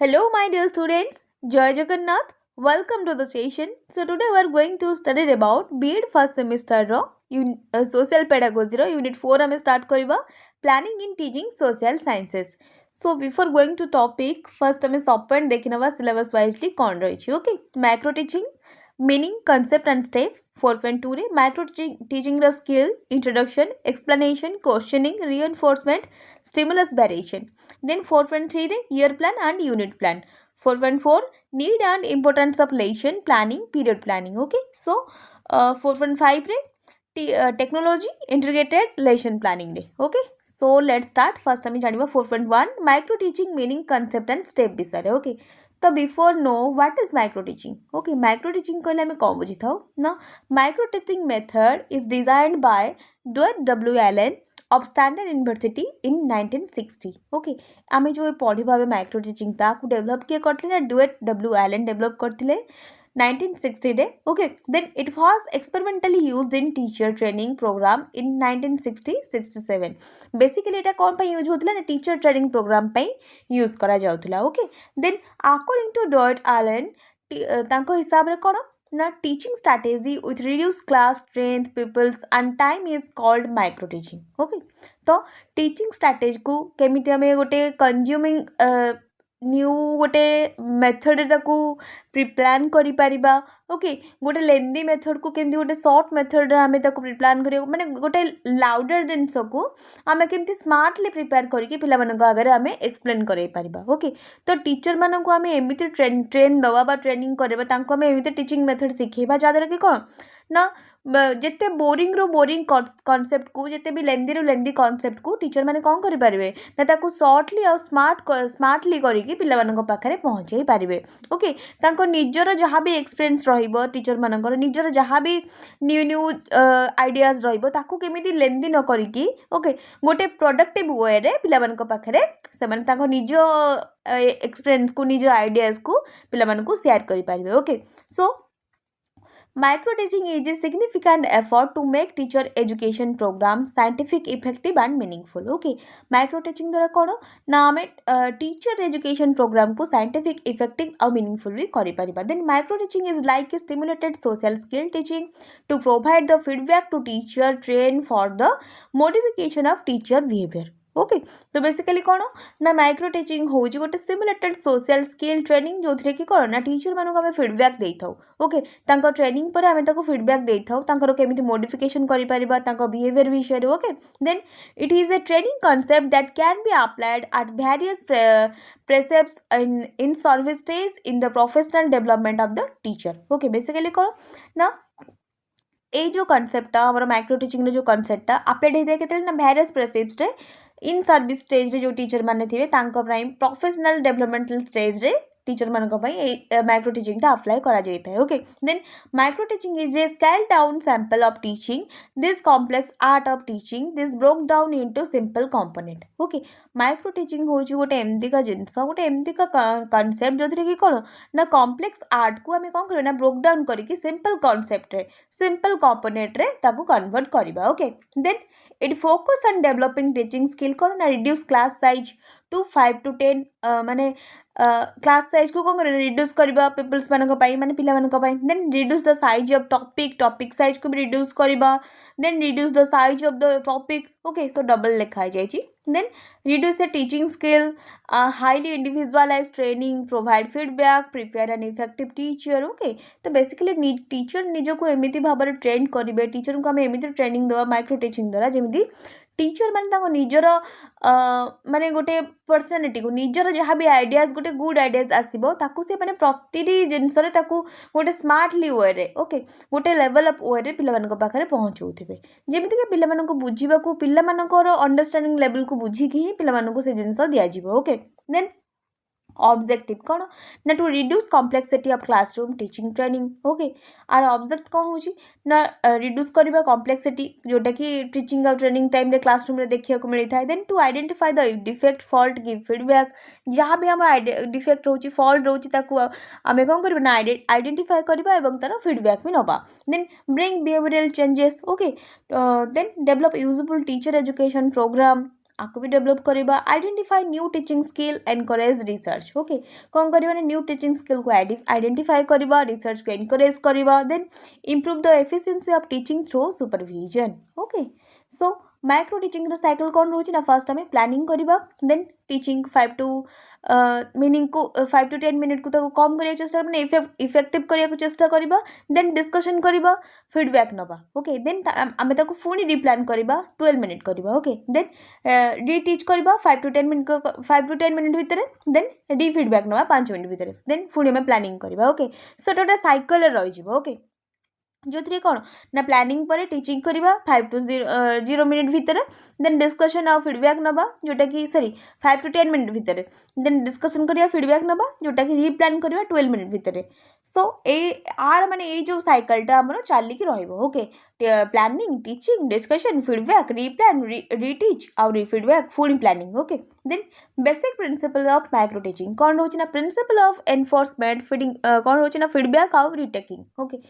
Hello, my dear students. Jai Jagannath. Welcome to the session. So today we are going to study about B.Ed first semester ro social pedagogy ro unit 4 ଆମେ start କରିବା planning in teaching social sciences. So before going to topic, first ଆମେ sub point ଦେଖି नवा syllabus wisely कौन रही okay? Macro teaching, meaning, concept and step. 4.2 रे macro teaching ର skill, introduction, explanation, questioning, reinforcement, stimulus variation. Then 4.3 रे year plan and unit plan. 4.4 need and importance of lesson planning, period planning. Okay, so 4.5 रे technology integrated lesson planning day. Okay, so let's start. First ଆମେ ଜାଣିବା 4.1 micro teaching meaning, concept and step ବିଷୟରେ. Okay, तो before know what is micro teaching. Okay, micro teaching कहले हमें कौन बुझी था ना. Micro teaching method is designed by W. Allen of Stanford University in 1960. Okay, आमे जो पढ़िबा माइक्रो टीचिंग ताकू डेवलप किए करथिले ना W. Allen डेवलप करथिले 1960 रे. Okay, then it was experimentally used in teacher training program in 1960-67. Basically এটা कोन पे यूज होतला ना टीचर ट्रेनिंग प्रोग्राम पे यूज करा जाउतला. Okay, then according to W. Allen तांको हिसाब रे कोन ना teaching strategy with reduced class strength, pupils and time is called micro teaching. Okay, तो teaching strategy को केमिति हमें गोटे consuming न्यू गोटे मेथड ताकू प्रिप्लान करि परिबा. ओके, गोटे लेंदी मेथड को केमती गोटे शॉर्ट मेथड रे हमें ताकू प्रिप्लान करियो माने गोटे लाउडर जिंस को हमें केमती स्मार्टली प्रिपेयर करके पिला मानक आगे हमें एक्सप्लेन करे परिबा. ओके, तो टीचर मानक को हमें एमिति ट्रेन दवा बा ट्रेनिंग करबा तांको हमें एमिति टीचिंग मेथड सिखेबा जादर कि कोन ना जेते बोरिंग रो बोरिंग कॉन्सेप्ट को जेते भी लेंदी रो लेंदी कॉन्सेप्ट को टीचर माने कोन करि परिबे ना ताकू शॉर्टली और स्मार्टली करिकि पिला मानक पाखरे पहुंचाई परिबे. ओके, तांको निजर जहाँ भी एक्सपीरियंस रहिबो टीचर मानकर निजर जहाँ भी न्यू आइडियाज रहिबो ताकू केमिति लेंदी न करिकि ओके गोटे प्रोडक्टिव वे रे पिला मानक पाखरे से माने तांको निज एक्सपीरियंस को निज आइडियाज को पिला मानक शेयर करि परिबे. Okay, so micro teaching is a significant effort to make teacher education program scientific, effective and meaningful. Okay, micro teaching द्वारा कौन ना हमें teacher education program को scientific, effective और meaningful भी करी परिबा. Then micro teaching is like a stimulated social skill teaching to provide the feedback to teacher train for the modification of teacher behavior. Okay, तो basically कौन ना micro teaching हूँ गोटे simulated social skill training जो थे कि कौन ना टीचर मानक आम फिडबैक दे था. ओके, तांको ट्रेनिंग पर आम ताको फिडबैक दे था तांकर केमिति मॉडिफिकेशन करि परिबा तांको बिहेवियर विषय रे. Okay, then it is a training concept that can be applied at various precepts in service stage in the professional development of the teacher. Okay, basically कौन ना ए जो कॉन्सेप्ट आमर माइक्रो टीचिंग जो कॉन्सेप्ट अप्लाइड होता है केते ना वेरियस प्रेसेप्ट्स रे इन सर्विस स्टेज रे जो टीचर माने थिबे तांको प्राइम प्रोफेशनल डेवलपमेंटल स्टेज रे टीचर मानक माइक्रो टीचिंग अप्लाई करा जाता है. Okay, then micro teaching is a scale down sample of teaching this complex art of teaching this broke down into simple component. Okay, micro teaching होची गोटे एमती का जिनस गोटे एमती का कॉन्सेप्ट जो कि कौन ना कॉम्प्लेक्स आर्ट को आम कौन करना ब्रोक डाउन करके सिंपल कॉन्सेप्ट रे सिंपल कंपोनेंट रे ताकू कन्वर्ट करबा. Okay, then it focus on developing teaching skill कौन ना reduce class size to 5 to 10 माने क्लास साइज को कौन कर रिड्यूस करबा पीपल्स मानक पाई माने पिला मानक पाई. Then reduce the size of topic size को भी रिड्यूस करबा. Then reduce the size of the topic. Okay, so double लिखा जाय छी. Then reduce the teaching skill highly individualize training provide feedback prepare an effective teacher. Okay, तो basically teacher निज को एमिति भाबरे ट्रेन करिवे टीचर को हम एमिति ट्रेनिंग दवा माइक्रो टीचिंग द्वारा जेमिति टीचर माने निजर माने गोटे पर्सनालिटी को निजर जहाँ भी आइडियाज गोटे गुड आइडियाज आसो ताकू से माने प्रति जिनस गोटे स्मार्टली वे रे ओके गोटे लेवल अफ वे रे पिला पाखे पहुँचौथे जमीक पिला बुझा पिलार अंडरस्टांडिंग लेवल को बुझिकी ही पिला से जिनस दिज्व. ओके, देन ऑब्जेक्टिव कौन ना to reduce complexity of classroom teaching training. Okay, आर ऑब्जेक्ट कौन हो ना रिड्यूस करबा कॉम्प्लेक्सिटी जोटा कि टीचिंग और ट्रेनिंग टाइम रे क्लासरूम रे देखिया को मिलता है. Then to identify the defect fault give feedback जहाँ भी हम डिफेक्ट रोची फॉल्ट रोची ताकू आमे कौन करबा ना आइडेंटिफाई करबा एवं तार फीडबैक भी नबा. Then bring behavioural changes. Okay, then develop usable teacher education programme आपको भी डेभलप करवा identify new teaching skill encourage research okay कौन करवा न्यू टीचिंग स्किल को आइडेंटिफाई करवा रिसर्च को एनकरेज करवा then improve the efficiency of teaching through supervision okay so micro teaching cycle कौन रोचे ना फर्स्ट आम प्लानिंग करवा देन टीचिंग 5 to मीनिंग को 5 to 10 मिनट को तो कम करिया चेष्टा माने इफेक्टिव करिया को चेष्टा करबा देन डिस्कशन करबा फीडबैक नबा ओके देन आमे ताको फुनी रिप्लान करबा 12 मिनट करबा ओके देन रीटीच करबा 5 to 10 मिनट 5 to 10 मिनट भितर देन री फीडबैक नबा 5 मिनट भितर देन फुनी आमे प्लानिंग करबा ओके सो टोटा साइकिल रहि जिवो ओके जो थ्री कौन ना प्लानिंग पर टीचिंग करवा 5 to 0 मिनट भितर देन डिस्कशन आ फीडबैक नबा जोटा कि सॉरी 5 to 10 मिनट भितर देन डिस्कशन करिया फीडबैक नबा जोटा कि रिप्लान करवा 12 मिनट भितर सो ए आर माने ए जो साइकिलटा हमर चाली कि रहइबो okay planning teaching discussion feedback replan reteach और feedback full planning okay then basic principle of micro teaching कौन रोचे ना प्रिंसिपल ऑफ एनफोर्समेंट फीडिंग कौन रोचे ना फीडबैक और रिटेकिंग ओके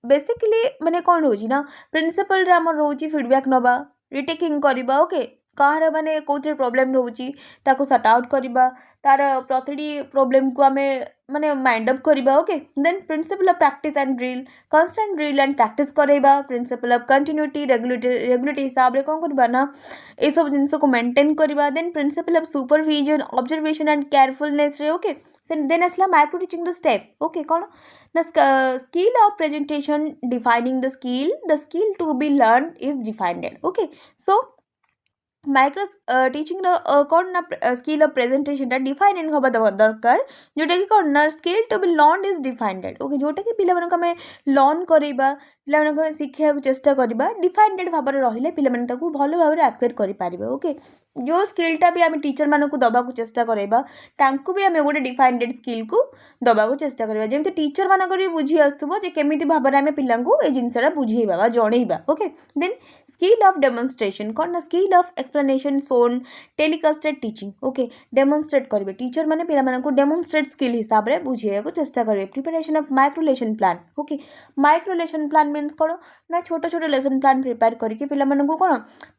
बेसिकली माने कौन रोची ना प्रिंसिपल रे हमर रोची फीडबैक नबा रिटेकिंग करबा ओके कहार माने कोथरे प्रॉब्लम रोची ताको सॉर्ट आउट करबा तार प्रतिटी प्रॉब्लम को हमें माने माइंड अप करबा okay then principle of practice and drill constant drill and practice करबा प्रिंसिपल ऑफ कंटिन्यूटी रेगुलेटरी हिसाब रे कोन करबा ना ए सब जिंस को मेंटेन करबा then principle of supervision observation and carefulness रे ओके देन असला micro teaching the step okay कौन ना skill of presentation defining the skill to be learned is defined okay so micro teaching कौन ना स्किल ऑफ प्रेजेंटेशन डिफाइन हवा दरकार जोटा कि कौन ना skill to be learn is defined okay जोटा कि पिला मानक हमें लर्न करबा पिला मानक हमें शिखा चेष्टा करबा डिफाइंडेड भाव में रहिले पिला माने ताकू भलो भाव में एक्वायर करि पारिबे ओके जो स्किलटा भी आम टीचर मानक दबा को चेष्टा करबा तांकू भी आम गोटे डिफाइंडेड स्किल को दबा को चेष्टा करबा जेमति टीचर मानक भी बुझी आस्तबो जे केमिति भाव में आम पिलांकू ए जिंसरा बुझेबा बा जणेबा okay then skill of demonstration कौन ना स्किल ऑफ एक्सप्लेनेशन सोन टेलीकास्टेड टीचिंग ओके डेमोन्स्ट्रेट करेंगे टीचर मैंने पिला मानक डेमोन्स्ट्रेट स्किल हिसाब से बुझे चेष्टा करेंगे preparation of micro lesson plan okay micro lesson plan means कौन ना छोट छोट लेसन प्लान प्रिपेयर करके पिला मानक कौन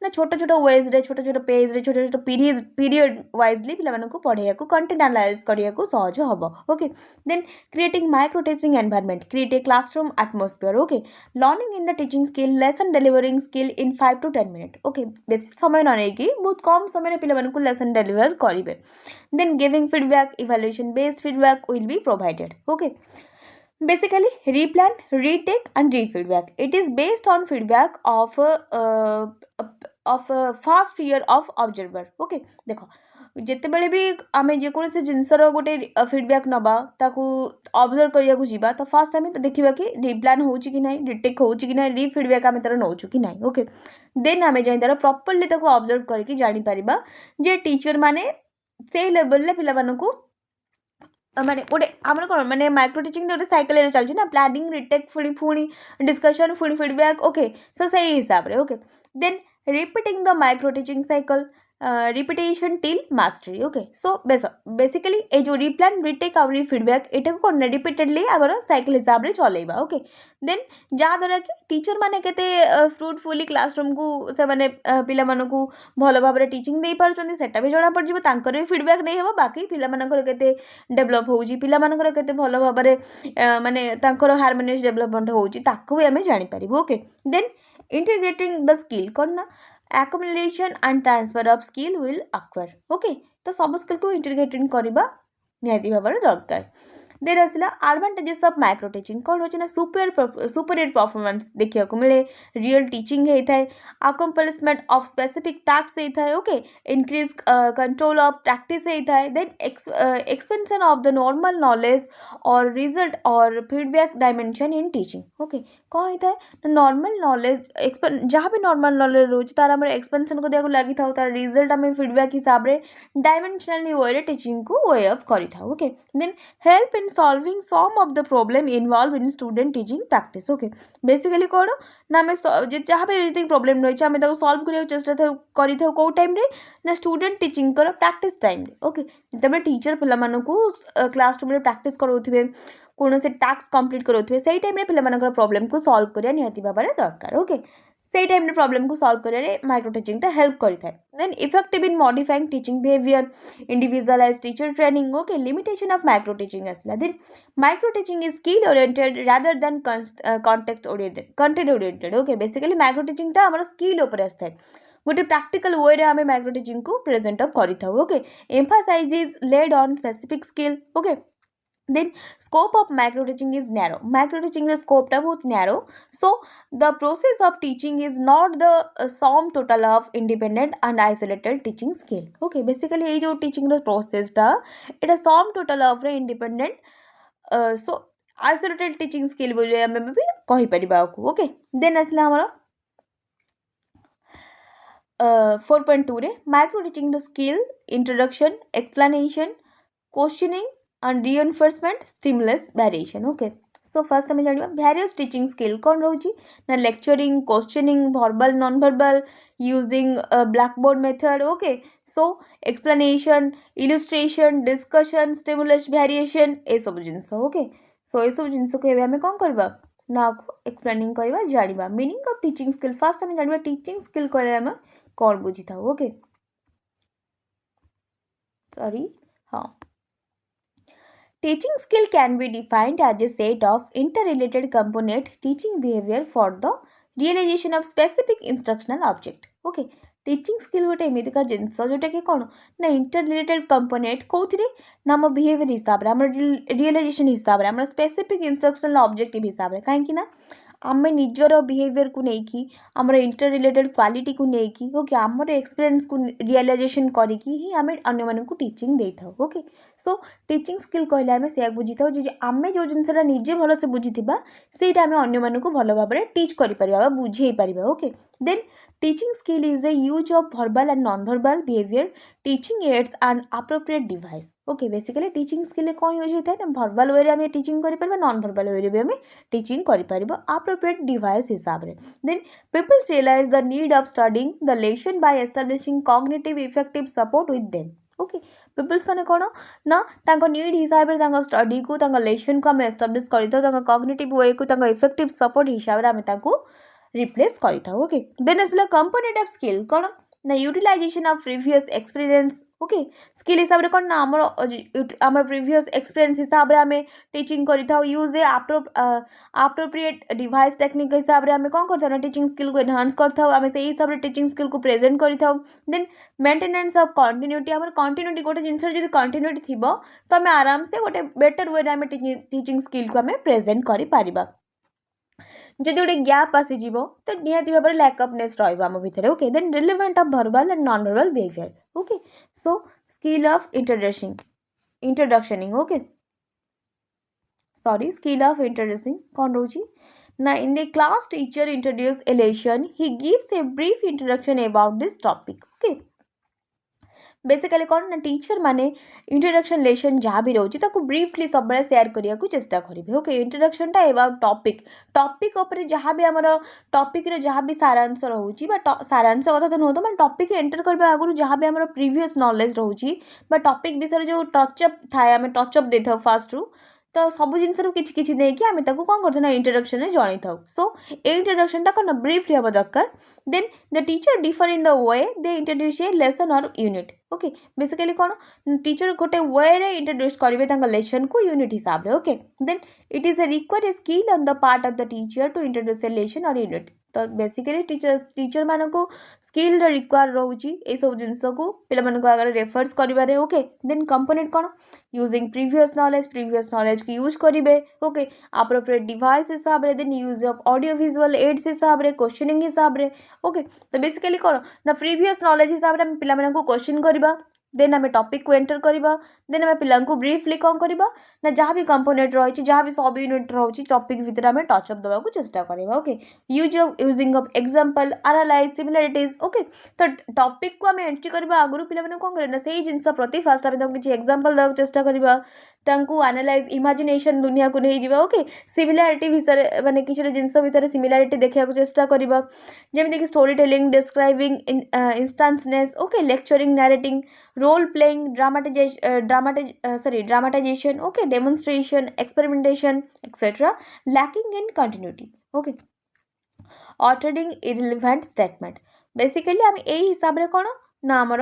ना छोट छोट वेज रे छोट छोट पेज रे छोट छोट पीरियड वाइजली पिला मानक पढ़ाइया कंटेंट एनालाइज करिया सहज हम okay then creating micro teaching environment create a classroom atmosphere okay learning in the teaching skill lesson delivering skill in 5 to 10 minute okay बेसी समय न नहीं बहुत कम समय पिला मानक लेसन डिलीवर करेंगे then giving feedback evaluation based feedback will be provided okay basically replan retake and refeedback it is based on feedback of fast fear of observer okay देखो जितेबाला भी आम जेकोसी जिनसर गोटे फीडबैक नबा ताकू ऑब्जर्व करिया को जीवा तो फास्ट आम देखा कि रिप्लान होची कि नहीं रिटेक होची कि नहीं रीफीडबैक आम तार नौचु कि नहीं ओके देन आम जाई तार प्रॉपर्ली ताकू ऑब्जर्व करके जानी परिबा जे टीचर माने से लेवल ले पिला मानकू माने गोटे आम कौन मैंने माइक्रो टीचिंग गोटे साइकिल चलती ना प्लानिंग रिटेक पुणी डिस्कशन पुणी फीडबैक ओके सो से हिसाब से okay then repeating the micro teaching cycle repetition till mastery okay so basically ए जो रिप्लान रिटेक और फीडबैक एटा को कौन रिपीटेडली आम साइकिल हिसाब से चलेबा ओके देन जहाँद्वारा कि टीचर मैंने केते फ्रुटफुली क्लासरूम को से माने पिला मानकू भल भाव में टीचिंग दे पारुछन्ती सेटा भी जଣା पड़ जिवो तांकर भी फीडबैक नहीं हेबो बाकी पिला मानकर केते डेवलप होउची पिला मानकर केते भल भाव में माने तांकर हार्मोनियस डेवलपमेंट होउची ताको भी आमे जानि पारिबो okay then integrating the skill कौन ना accumulation and transfer of skill will occur okay तो सब स्किल को इंटीग्रेटिंग करबा निहाती भाव दरकार देर आसला एडवांटेजेस ऑफ माइक्रो टीचिंग कौन होची ना सुपीरियर परफॉर्मेंस देखिया को मिले रियल टीचिंग होता है अकम्प्लिशमेंट ऑफ स्पेसिफिक टास्क होता है okay increase control of practice होता है then expansion of the normal knowledge और रिजल्ट और feedback dimension in teaching okay कौन होता है नॉर्मल नॉलेज जहाँ भी नॉर्मल नॉलेज रोज तार आम एक्सपेंशन को लगी था तार रिजल्ट आम फीडबैक हिसाब से डायमेंशनली वे टीचिंग को वे अप करी था okay then help in solving some of the problem involved in student teaching practice okay basically कौन ना आम जहाँ पे जी प्रोब्लेम रही आम सल्व करा चेष्टा करी कौ टाइम ना स्टूडेंट टीचिंग कर प्रैक्टिस टाइम ओके जिते टीचर पिला मानकू क्लासरूम प्रैक्टिस कराउथिबे कौन से टास्क कंप्लीट कराउथिबे सेही टाइम रे पिला मानकर प्रॉब्लम को सॉल्व करिया निहाती भाव में दरकार ओके सेई टाइम रे प्रॉब्लम को सॉल्व करे माइक्रो टीचिंग टा हेल्प करिथाय. Then effective in modifying teaching behaviour, individualize teacher training. Okay, limitation of micro teaching आसला. Then micro teaching is skill oriented rather than context oriented, content oriented. Okay, basically micro teaching टा हमर skill ऊपर आसथाय. गोटे practical way रे आमे micro teaching को present up करिथाउ. Okay, emphasize is laid on specific skill. Okay, then scope of micro teaching is narrow. Micro teaching the scope ta bahut narrow, so the process of teaching is not the sum total of independent and isolated teaching skill. Okay, basically ei jo teaching the process ta eta sum total of independent so isolated teaching skill boli ame bi kahi pariba ku. Okay, then asla amara 4.2 रे micro teaching the skill introduction, explanation, questioning and reinforcement, stimulus, variation. Okay, so first आम जाना various teaching skill कौन रोची ना lecturing, questioning, verbal, non-verbal, using blackboard method. Okay, so explanation, illustration, discussion, stimulus, variation ए सब जिनस. Okay, so ए सब जिनस को आम कौन करबा ना एक्सप्लेनिंग करबा जानिबा. Meaning of teaching skill first आम जानिबा टीचिंग स्किल कहले आम कौन बुझी था. ओके, सॉरी, हाँ, teaching skill can be defined as a set of interrelated component teaching behavior for the realization of specific instructional object. Okay, teaching skill गोटे एमतीका जिनस जोटा कि कौन ना इंटर रिलेटेड कंपोनेंट कौन ना आम बिहेवियर हिसाब से रियलाइजेशन हिसाब से आम स्पेसिफिक इंस्ट्रक्शनल ऑब्जेक्टिव हिसाब से कहीं आम निजर बिहेवियर को लेकिन आमर इंटर रिलेटेड क्वालिटी को लेकिन ओके आमर एक्सपीरियंस को रियलाइजेशन करी आम अन्य मानक टीचिंग दे था. ओके, सो टीचिंग स्किल कहले आम से बुझी था आम जो जिनसा निजे भल से बुझी से आम अन्य मानक भल भाव में टीच कर बुझे पार. Okay, then teaching skill is a use of verbal and non verbal behaviour teaching aids and appropriate device. Okay, basically teaching skill कौन यूज होता है ना वर्बल वे आम टीचिंग कर नॉन वर्बल वे भी आम टीचिंग कर अप्रोप्रिएट डिवाइस हिसाब से. Then pupils realise the need of studying the lesson by establishing cognitive effective support with them. Okay, pupils माने कौन ना तांको नीड हिसाब से स्टडी को लेसन को आम एस्टाब्लिश कर कॉग्निटिव वे को इफेक्टिव सपोर्ट हिसाब से आम रिप्लेस करता. ओके, देन आसला कंपोनेंट ऑफ स्किल कौन ना utilisation of previous experience. Okay, skill हिसाब से कौन ना आमर प्रीवियस एक्सपीरियंस हिसाब से आम टीचिंग करता. यूज ए अप्रोप्रिएट डिवाइस टेक्निक हिसाब से आम कौन करता ना टीचिंग स्किल को एनहांस करता आम से हिसाब से टीचिंग स्किल को प्रेजेंट करता. देन मेंटेनेंस ऑफ कंटिन्यूटी आम कंटिन्यूटी गोटे जिनस जो कंटिन्यूटी थी तो आम आराम से गोटे बेटर वे आम टीचिंग स्किल को आम प्रेजेंट कर जदि गोटे गैप आसीज तो निहाती भाव में लैकअपनेस रम भितर. Okay, then relevant of verbal and non verbal behaviour. Okay, so skill of introductioning. Okay, sorry, skill of introducing कौन रोची ना in the class teacher introduce a lesson he gives a brief introduction about this topic. Okay, basically कौन ना teacher माने introduction lesson जहाँ भी रोचे briefly सब सेयार करने को चेष्टा करेंगे. ओके, इंट्रोडक्शन टा अबाउट टॉपिक उपर जहाँ भी आमर टॉपिक रे जहाँ भी सारांश रोची सारांश कथा तो नुह तो मैं टॉपिक एंटर करने आगुरी जहाँ भी आमर प्रीवियस नॉलेज रोची टॉपिक विषय जो टचअप थाए आम टचअप दे था फास्ट रू तो सब जिन किसी किसी नहीं आम कौन करना इंट्रोडक्शन में जन था. सो ए इंट्रोडक्शन टा कौन ब्रीफली हम दरकार. Then the teacher differ in the way they introduce a lesson or unit. Okay, basically कौन टीचर गोटे वे रे इंट्रोड्यूस करेंगे लेसन को यूनिट हिसाब से. Okay, then it is a require skill on the part of the teacher to introduce a lesson or unit. तो basically teacher मान को स्किल रिक्वायर रोची ये सब जिनस को पे आगे रेफर्स करें. ओके, देन कंपोनेंट कौन यूजिंग प्रीवियस नॉलेज की यूज करेंगे. ओके, अप्रोप्रिएट डिवाइस हिसाब से. Then use of audio visual aids हिसाब से, क्वेश्चनिंग हिसाब से. ओके, तो बेसिकली कौन ना प्रीवियस नॉलेज हिसाब से पे क्वेश्चन करवा. देन आम टॉपिक को एंटर करवा. देन आम पिला ब्रीफली कौन करवा ना जहाँ भी कंपोनेंट रही जहाँ भी सब यूनिट रही टॉपिक भितर आम टचअप देवा चेष्टा करवा. Okay, using of example, analyse, similarities. Okay, तो टॉपिक को आम एंट्री करवा आगुरी पे कौन करें से जिनस प्रति फास्ट आम किसी एग्जांपल देवा चेष्टा करवा. एनालाइज इमेजिनेशन दुनिया को नहीं जावा. ओके, सिमिलारिटी विषय माने किसी जिनस भितर सिमिलारिटी देखा चेष्टा करवा जमीक story telling, describing instances. Okay, lecturing, narrating, role playing, dramatisation. Okay, demonstration, experimentation etcetera lacking in continuity. Okay, uttering irrelevant statement basically आम यही हिसाब से कौन ना आमर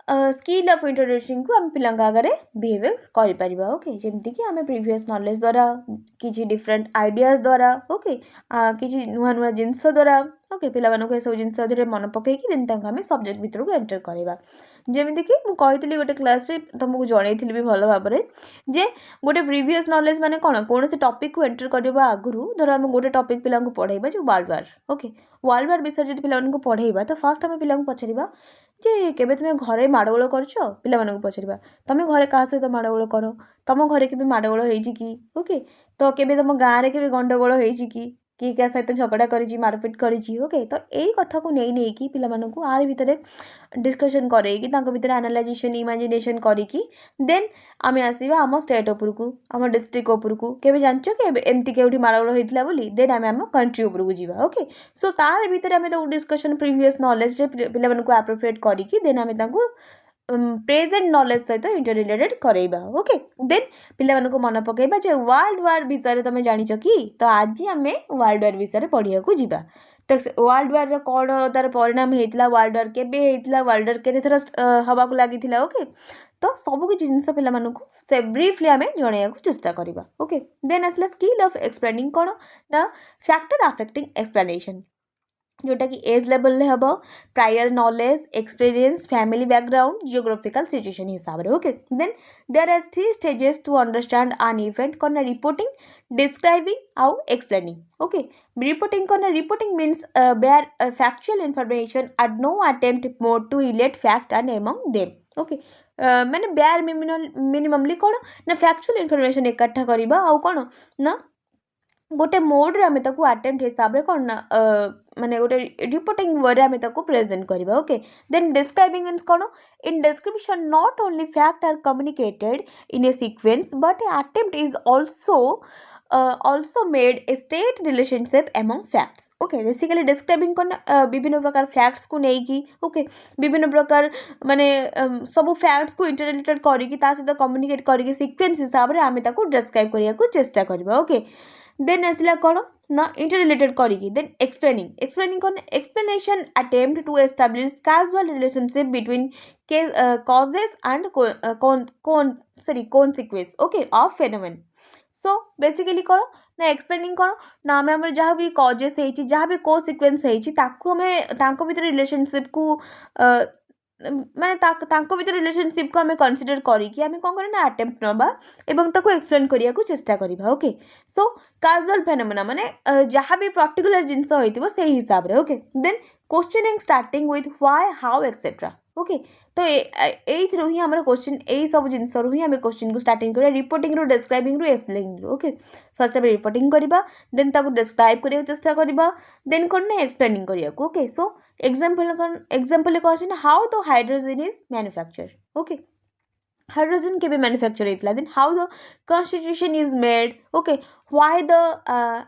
स्किल ऑफ इंट्रोड्यूसिंग को आम पिलांक आगे बिहेवियर कर ओके जमीक आम प्रीवियस नॉलेज द्वारा किसी डिफरेंट आइडियाज द्वारा ओके किसी नुआ नुआ जिनस द्वारा ओके पे सब जिन मन पकईकि देन आम सब्जेक्ट भितर को एंटर करवा जमीक मुझे गोटे क्लास तुमको जनई भी भल भाव में जे गोटे प्रीवियस नॉलेज माने कौन कौन से टॉपिक को एंटर करवा आगु धर आम गोटे टॉपिक पिला पढ़ेबा जो world war okay world war विषय जो पिला पढ़ेबा तो फास्ट आम पिला पचारा जे केबे तुम घरे माड़गोल कर पिला पचारा तुम घरे क्या सहित माड़गोल कर तुम घरे के माड़गोल हो ओके तो केबे तुम गाँव में के गंडगोल हो कि क्या सहित झगड़ा करी मारपिट करी ओके तो यही कथा को नहीं कि पिलामानंकु आर भितर डिस्कशन करेगी भितर एनालाइजेशन इमेजिनेशन करिकी देन आमे आसीबा आम स्टेट उपरकू आम डिस्ट्रिक्ट उपरकू केबे जानचो कि एमती केउठी माड़गोल होइतला बोली देन आमे आम कंट्री उपरकू जीवा ओके सो तार भितर आमे तो डिस्कशन प्रीवियस नॉलेज रे पिलामानंकु एप्रोप्रिएट करिकी देन आमे तांकु प्रेजेंट नॉलेज सहित इंटर रिलेटेड करेबा ओके देन पिला मन पकेबा जे वर्ल्ड वार विषय तुम जानिछ कि तो आज आम वर्ल्ड वार विषय पढ़िया को जीवा तो वर्ल्ड वार कौन तार परिणाम होता वर्ल्ड वार केबे वर्ल्ड वार केते थर हवा को लगी ओके तो सब किसी जिनस पे ब्रीफली आम जन को चेष्टा करवा ओके देन आसला स्किल ऑफ एक्सप्लेनिंग कौन ना फैक्टर अफेक्टिंग एक्सप्लेनेशन जोटा कि एज लेवल रे हम prior knowledge experience family background geographical situation हिसाब से okay then there are 3 stages to understand an event कौन रिपोर्टिंग डिस्क्राइबिंग आउ एक्सप्लेनिंग ओके रिपोर्टिंग कौन reporting means bare factual information at no attempt more to relate fact and among them okay मैंने bare minimally कौन ना factual information इकट्ठा करवा आउ कौन ना गोटे मोड्रे आम अटेम्प्ट हिसाब से कौन माने गोटे रिपोर्टिंग वे आम प्रेजेंट करवा ओके देन डिस्क्राइबिंग मीन्स कौन in description not only fact are communicated in a sequence but a attempt is also made a state relationship among facts okay basically describing कौन विभिन्न प्रकार फैक्ट्स को लेकिन okay विभिन्न प्रकार माने सब फैक्ट्स को इंटररिलेटेड करिकी ता सहित कम्युनिकेट करिकी सीक्वेंस हिसाब से आम डिस्क्राइब करने को चेष्टा करवा ओके देन आसला कौन ना इंटररिलेटेड करिकी देन एक्सप्लेनिंग कौन explanation attempt to establish casual relationship between causes and consequence okay of phenomenon so basically कौन ना एक्सप्लेनिंग कौन ना आम आम जहाँ भी कजेस जहाँ भी को सिक्वेन्स आम भर रिलेशनशिप को माने भर रिलेशनशिप को आम कनसीडर करिकी आम कौन करें अटेम्प्ट नवा एवं ताको एक्सप्लेन करिया को चेष्टा करवा ओके सो कैजुअल फेनोमेना माने जहाँ भी पर्टिकुलर जिनस होइतिबो से हिसाब रे okay then questioning starting with why how etcetera okay तो यही ही आम क्वेश्चन यही सब जिनस ही आम क्वेश्चन को स्टार्टिंग करा रिपोर्टिंग रू डिस्क्राइबिंग रू एक्सप्लेनिंग ओके फर्स्ट आम रिपोर्टिंग करवा देन ताको डिस्क्राइब करने चेष्टा करवा देन कौन ना एक्सप्लेनिंग करिया ओके सो एग्जांपल कौन how the hydrogen is manufacture okay hydrogen के मैन्युफैक्चर होता then how the constitution is made okay why the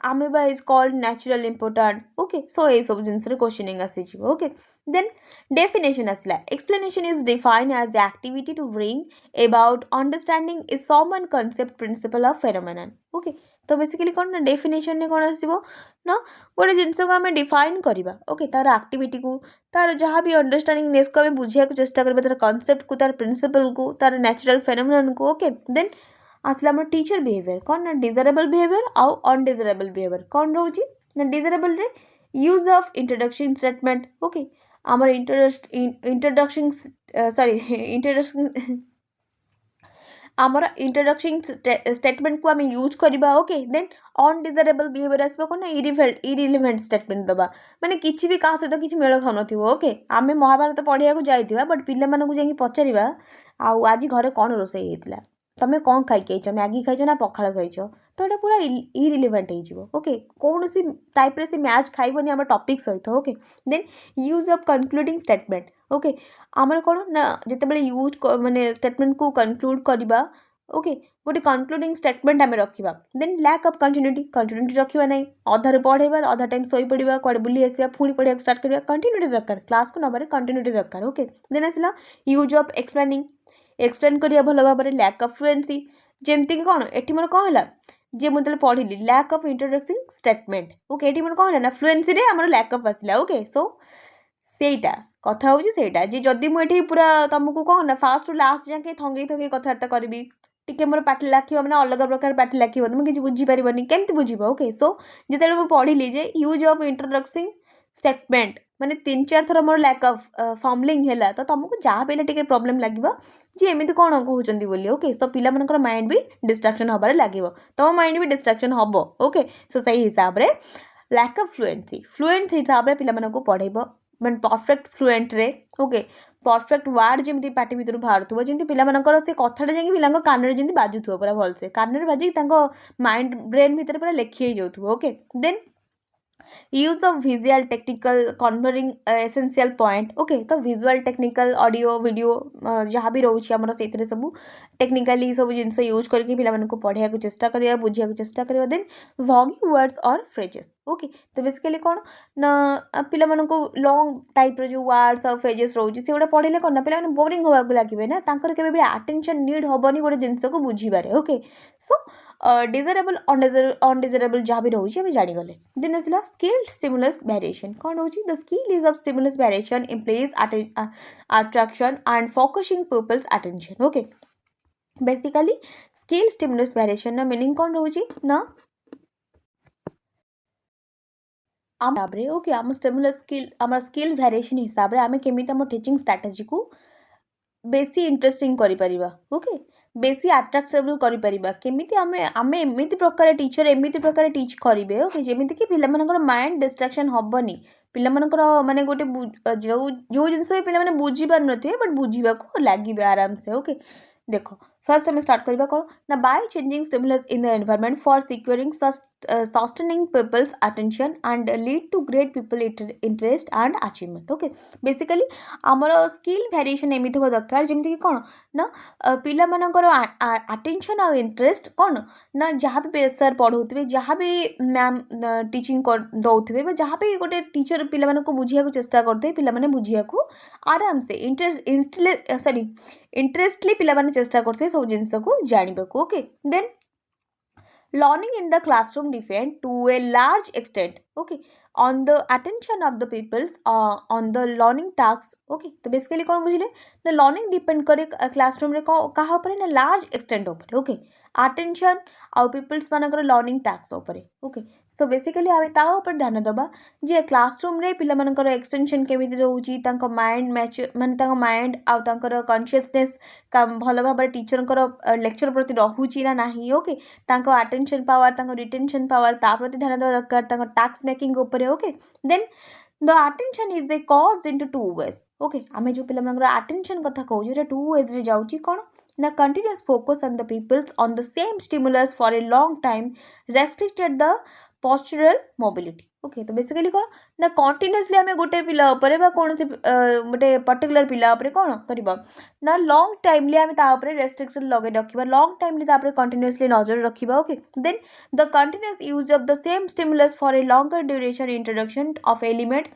amoeba is called natural important okay so ये सब जिनस क्वेश्चनिंग आसी ओके देन डेफिनेशन आसला explanation is defined as the activity to bring about understanding A common concept principle of phenomenon okay तो basically कौन ना definition ने कौन आसो ना गोटे जिनस को आम डिफाइन करवा ओके तार एक्टिविटी को तार जहाँ भी अंडरस्टैंडिंगनेस को आम बुझे चेष्टा करवा तार कॉन्सेप्ट को तार प्रिंसिपल को तार नेचुरल फेनोमेनन को ओके देन आसला आम टीचर बिहेवियर कौन ना डिजायरेबल बिहेवियर आउ अनडिजायरेबल बिहेवियर कौन रोची ना डिजायरेबल रे use of introduction statement okay आमर इंट्रोडक्शन आमर इंट्रोडक्शन स्टेटमेंट को आम यूज करवा ओके देन अनडिजायरेबल बिहेवियर आसबा कौन इरिलेवेंट स्टेटमेंट दबा माने किसी भी क्या सहित किसी मेल खाऊ नथिबो ओके आम महाभारत पढ़िया जाइथिबा बट पिला मानकु जाई पचारिबा आउ आज घरे कौन रोसई होइतिला तुम कौन खाई मैगी खाइछ ना पखाड़ खाइछ तो ये पूरा इरिलेवेंट हो ओके कौन सी टाइप रे से मैच खाइबनी आम टॉपिक सहित okay then use of concluding statement okay आमर कौन ना जिते यूज माने स्टेटमेंट को कंक्लूड करवा ओके गोटे कंक्लूडिंग स्टेटमेंट आम रखा देन लैक ऑफ कंटिन्यूटी रखा ना अधारे पढ़ेगा अधा टाइम शोई पड़ा कड़े बुली आसा पुणी पढ़ा स्टार्ट करवा कंटिन्यूटी दरकार क्लास को नबार कंटिन्यूटी दरकार ओके देन आसला यूज ऑफ एक्सप्लेन करिया भल भाव में लैक ऑफ फ्लुएंसी जमती कि कौन एटी मोर कौन है जे मुझे पढ़ी lack of introduction statement okay ये कौन है ना फ्लुएंसी रे आमर लैक ऑफ आसला ओके सो सेटा कथा हूँ सेटा जे जदि मुझे पूरा तुमको कौन ना फास्ट टू लास्ट जाके थंगई थंगई कथबार्ता करी टिके मोर पाटी लाख मैंने अलग प्रकार पाटी लाख तुम किसी बुझीपारनि केमती बुझ ओके सो जिते मुझे पढ़ी जे यूज ऑफ इंट्रोडक्शन स्टेटमेंट माने 3-4 थर मोर लैक ऑफ फॉर्मलिंग है तो तुमको जहाँ पे टिके प्रॉब्लम लगे जी एमती कौन कहते बोली ओके सो पिला मनकर माइंड भी डिस्ट्रैक्शन हबार लगे तुम माइंड भी डिस्ट्रैक्शन हम ओके सो सही हिसाब रे लैक ऑफ फ्लुएंसी हिसाब से पिला मनको पढ़ेब मैं परफेक्ट फ्लुएंट रे ओके परफेक्ट वार्ड जमी पार्टी भितर बाहर जमी पिलाकर से कथाटा जाकि पिला कान में जमी बाजुव पूरा भलसे कान में बाजिक माइंड ब्रेन भितर पूरा लेखि जाऊँ okay then use of visual technical converting essential point okay तो विजुअल टेक्निकल ऑडियो वीडियो जहाँ भी रोचे आमर से सब टेक्निकाली सब जिन यूज करके पिला पढ़ाया चेष्टा करिया बुझा चेष्टा करिया देन वॉगी वर्ड्स और फ्रेजेस ओके तो बेसिकली कौन ना पिला लॉन्ग टाइप रो जो वर्ड्स और फ्रेजेस रोचे से गुड़ा पढ़े कौन ना पिला बोरिंग होगा लगे ना तांकर केबे अटेंशन नीड हेनी गोटे जिनस को बुझीबारे ओके सो डिजायरेबल अनडिजायरेबल जहाँ भी रोचे आम जानीगले देन आसला स्किल स्टिमुलस वेरिएशन कौन रोचे the skill is of stimulus variation implies attraction and focusing peoples attention okay basically skill stimulus variation ना मीनिंग कौन रोचे ना हिसाब रे ओके आम स्टिमुलस स्किल आम स्किल वेरिएशन हिसाब रे आम केमी आम टीचिंग स्ट्राटेजी को बेसी इंटरेस्टिंग करि परिबा ओके बेसी अट्राक्टेबल करि परिबा केमिति आमे एमिति प्रकार टीचर एमिति प्रकार टीच करिवे ओके जेमिति कि पिला मनकर माइंड डिस्ट्रैक्शन हबनी पिला मनकर माने गोटे जो जिनस पिला माने बुझी पार नथिबे बट बुझीबा को लागिबे आराम से ओके देखो फर्स्ट हमें स्टार्ट करबा कोन ना by changing stimulus in the environment for securing sustaining pupils attention and lead to great pupil interest and achievement okay basically आमर स्किल वेरिएशन एमती हो दरकार जमीन कि कौन ना पिला मनकर अटेंशन और इंटरेस्ट कौन ना जहाँ भी प्रेसर पढ़ाऊे जहाँ भी मैम टीचिंग दौथे जहाँ भी गोटे टीचर पिला बुझा चेष्टा करते पिला बुझा आराम से इंटरेस्ट सॉरी इंटरेस्टली पिला चेष्टा करते सब जिन को जानवा okay then learning in the classroom depend to a large extent okay on the attention of the peoples on the learning tasks okay तो बेसिकली कौन बुझे ना लर्निंग डिपेंड करे क्लासरूम रे कहा ऊपर ना लार्ज एक्सटेंट ऊपर ओके अटेंशन आउ पीपल्स मानकर लर्निंग टास्क ऊपर ओके तो बेसिकली आम ता ऊपर ध्यान दबा जे क्लासरूम रे पिला मानकर एक्सटेंशन केमिति रहउची तांको माइंड मैच्योर माने तांको माइंड आउ तांकर कॉन्शियसनेस का भल भाव टीचर लेक्चर प्रति रहउची ना नाही ओके तांको अटेंशन पावर तांको रिटेंशन पावर ता प्रति ध्यान देवा दरकार तांको टास्क मेकिंग ऊपर okay then the attention is a cause into two ways okay आम जो पिला मानकर अटेंशन कथा कहू जे टू वेज रे जाउची कोन ना continuous focus on the peoples on the same stimulus for a long time restricted the postural mobility okay तो बेसिकली कौन ना कंटिन्यूअसली आम गोटे पिला उपरे बा कौन से गोटे पर्टिकुलर पिला उपरे कौन करबा ना लॉन्ग टाइमली आम ता उपरे रेस्ट्रिक्शन लगे रखिबा लॉन्ग टाइमली ता उपरे कंटिन्यूअसली नजर रखिबा okay then the continuous use of the same stimulus for a longer duration introduction of element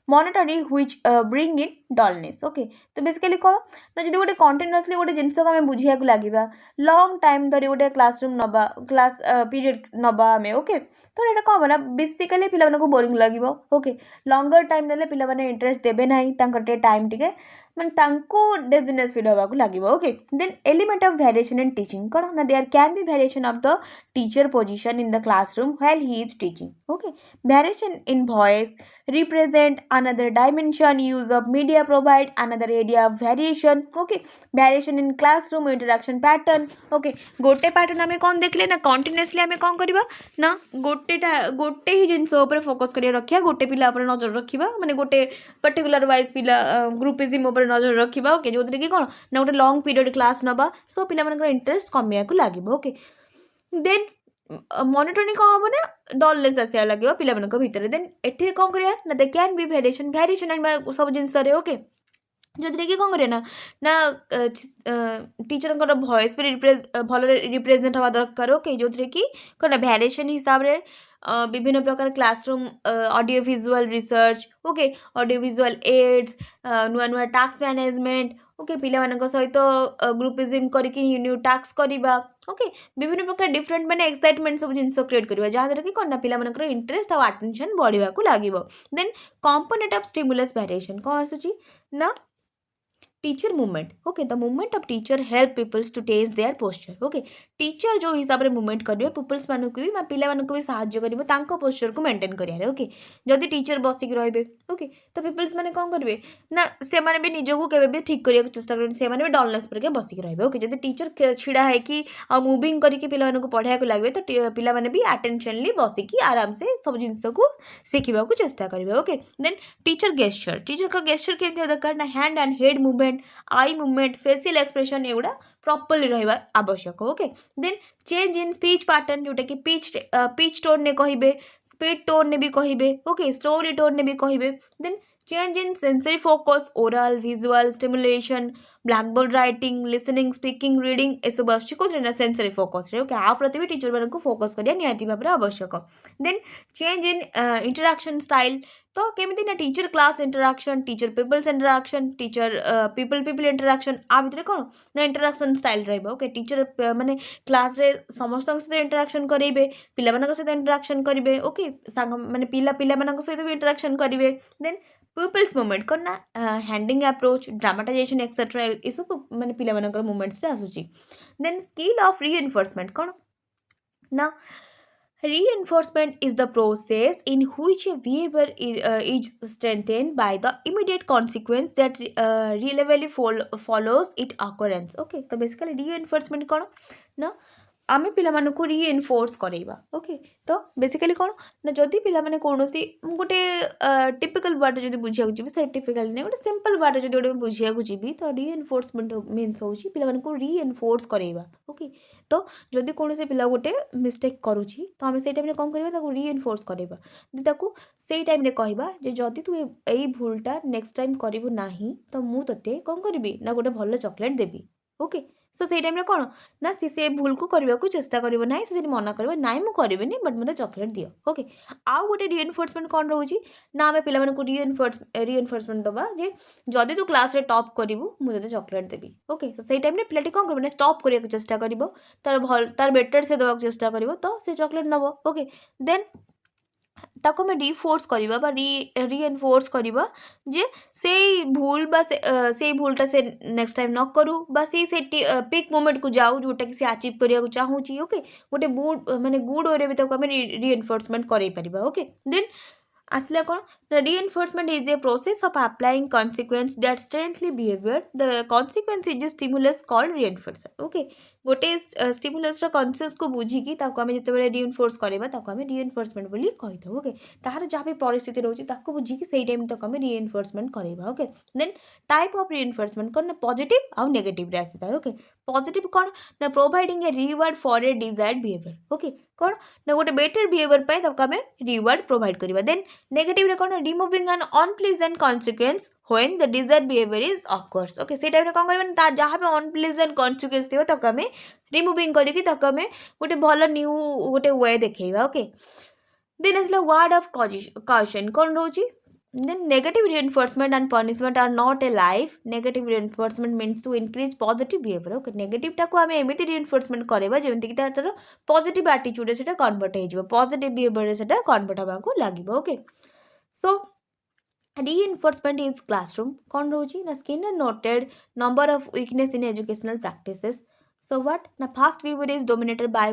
monitory which bring in dullness okay तो बेसिकली कौन ना जब गोटे कंटिन्यूअसली गोटे जिनस को आम बुझिया लगे लॉन्ग टाइम धरी गोटे क्लासरूम नबा क्लास पीरियड नबा आम ओके तो ये कौन ना बेसिकली पिला बोरिंग लगे ओके लॉन्गर टाइम ने पिला माने इंटरेस्ट देबे नाही तांकर टाइम टिके माने तांको डेजिनेस फील होगा लगे okay then element of variation in teaching कौन ना there can be variation of the teacher position in the classroom while he is teaching okay variation in voice represent another dimension use of media provide another area of variation okay variation in classroom interaction pattern okay गोटे pattern आम कौन देखले ना continuously आम कौन करबा ना गोटे ही जिनस ऊपर फोकस करिया रखिया गोटे पिला ऊपर नजर रखिबा माने गोटे पर्टिकुलर वाइज पिला ग्रुपिज्म ऊपर नजर रखिबा ओके जोतरे कि कोन ना गोटे लॉन्ग पीरियड क्लास नबा सो पिला मनकर इंटरेस्ट कमिया को लागिबो ओके देन मॉनिटरिंग कौन हम ना डलनेस आसा लगे पिला भितर देन एठी कौन करिया ना they can be variation variation सब जिनस ओके जो कि कौन करिया ना टीचर भॉइस भी भल रिप्रेजेंट हवा दरकार ओके जो कि कौन वेरिएशन हिसाब रे विभिन्न प्रकार classroom audio visual research okay audio visual ads नुआ नुआ टास्क मैनेजमेंट ओके पिलाମାନଙ୍କ सहित ग्रुपिज्म करके न्यू टास्क करवा ओके विभिन्न प्रकार डिफरेंट माने एक्साइटमेंट सब जिन क्रिएट करवा जहाँद्वारा कि कौन पिलाମାନଙ୍କର इंटरेस्ट और अटेंशन बढ़ावा लगे then component of stimulus variation कौन आसूची ना teacher movement okay the movement of teacher help pupils to test their posture okay teacher जो हिसाब से मूवमेंट करेंगे पीपल्स मानक भी पिलाମାନଙ୍କୁ भी साहाଯ୍य करिवो तांको पोस्चर को मेंटेन करियारे ओके जदि टीचर बसिक रहिबे ओके तो पीपल्स माने कोन करिवे ना से माने भी निजको केबे भी ठीक करिया चेष्टा करबे से माने भी डलनेस पर के बसिक रहिबे ओके जदि टीचर छिड़ा है कि आ मूविंग करके पिलाମାନଙ୍କୁ पढ़ाया को लागबे तो पिला माने भी अटेंशनली बसिक आराम से सब जिंस को सिखिबा को चेष्टा करिवे ओके देन टीचर का गेस्चर केमति दरकार ना hand and head movement eye movement facial expression एगुड़ा प्रॉपर्ली रहिबा आवश्यक okay then change in speech pattern जोटा कि पिच टोन ने कहिबे स्पीड टोन ने भी कहिबे ओके स्लोली टोन ने भी कहिबे then change in sensory focus oral visual stimulation blackboard writing listening speaking reading ए सब आछी कोथरे सेंसरी फोकस रे ओके आ प्रति भी टीचर मानक फोकस करिया निहाती भाबरे आवश्यक then change in interaction style तो केमिति ना teacher class interaction teacher peoples interaction teacher people interaction आ भितर कोन ना इंटरैक्शन स्टाइल रहइबो ओके टीचर माने क्लास रे समस्त सहित इंटरैक्शन करेबे पिला मानक सहित इंटरैक्शन करिवे ओके सांग माने पिला मानक सहित भी इंटरैक्शन करिवे देन पीपल्स मूवमेंट कौन ना हैंडिंग अप्रोच ड्रामाटाइजेशन एक्सेट्रा ये सब माने पिला मानकर मूवमेंट्स रे आसुची देन स्किल ऑफ रीइंफोर्समेंट कौन ना reinforcement is the process in which a behavior is strengthened by the immediate consequence that reliably follows its occurrence okay तो basically reinforcement कौन ना आमे पिलाମାନଙ୍କୁ रीइनफोर्स करेइबा ओके तो बेसिकली कौन ना जदि पिलामाने कोनोसी गोटे टिपिकल बाट जदि बुझिया जिबि से टिपिकल नै गोटे सिंपल बाट जदि गोटे बुझिया जिबि तो रीइनफोर्समेंट मीन्स होउची पिलामानको रीइनफोर्स करेइबा ओके तो जदि कोनोसी पिला गोटे मिस्टेक करूची तो आमे सेइ टाइम रे कोन करबा ताको रीइनफोर्स करेइबा ताको सेइ टाइम रे कहबा जे जदि तू एई भूलटा नेक्स्ट टाइम करिवो नाही तो मु तते कोन करबी ना गोटे भलो चॉकलेट देबी ओके सो से टाइम कौन ना से भूल को करने को चेष्टा करिवो नाही से मना करिवो नाही मु करिवेनी बट मते चॉकलेट दियो ओके आउ गोटे रीइनफोर्समेंट कौन रहउची ना आमे पिला मानकु रीइनफोर्समेंट दबा जे जदि तू क्लास रे टॉप करिवु मु तते चॉकलेट देबी ओके सो से टाइम रे पिलाटी कोन करबो ना टॉप करिया को चेष्टा करिवो तार बेटर से दबा को चेष्टा करिवो तो से चॉकलेट नबो ओके देन ताको मैं डिफोर्स करिबा बा रीइनफोर्स करिबा जे सेई भूल बा सेई भूलटा से नेक्स्ट टाइम न करू बा से पिक मोमेंट को जाऊ जोटा कि से अचीव करिया को चाहूची ओके गोटे माने गुड वे रे भी ताको हमें रीइनफोर्समेंट करई परिबा ओके देन आसला कौन reinforcement is a process of applying consequence that strengthly behavior the consequence is a stimulus called reinforcer okay गोटे स्टिमुलस कनसियस को बुझिकी ताको आमे जते बेले रीइनफोर्स करबा ताको आमे रीइनफोर्समेंट बोली कहिथौ ओके ताहार जहाँ भी परिस्थिति रहउची ताको बुझिकी सेई टाइम तक आमे रीइनफोर्समेंट करबा okay then type of reinforcement कोन पॉजिटिव आ नेगेटिव रे आसीता ओके पॉजिटिव कोन ना providing a reward for a desired behaviour okay कोन ना गोटे बेटर बिहेवियर पाई ताको आमे रिवार्ड प्रोवाइड करबा देन नेगेटिव रे कोन removing an unpleasant consequence when the desired behaviour is occurs okay से टाइम रे कोन करबा ता जहाँ भी अनप्लीजेंट कॉन्सिक्वेंस थिबो ताको आमे रिमूविंग करके ताको आमे गोटे भलो न्यू गोटे वे देखैबा ओके देन असला वर्ड ऑफ कॉशन कोन रहउची then negative reinforcement and punishment are not a life negative reinforcement means to increase positive behavior okay negative टा को आमे एमिति reinforcement करेबा जेमति कि तार पॉजिटिव एटीट्यूड रे सेटा कन्वर्ट हे जिवो पॉजिटिव बिहेवियर रे सेटा कन्वर्ट हबा को लागिबो okay so reinforcement is classroom कौन रोची ना Skinner noted number of weakness in educational practices so what na fast behavior is dominated by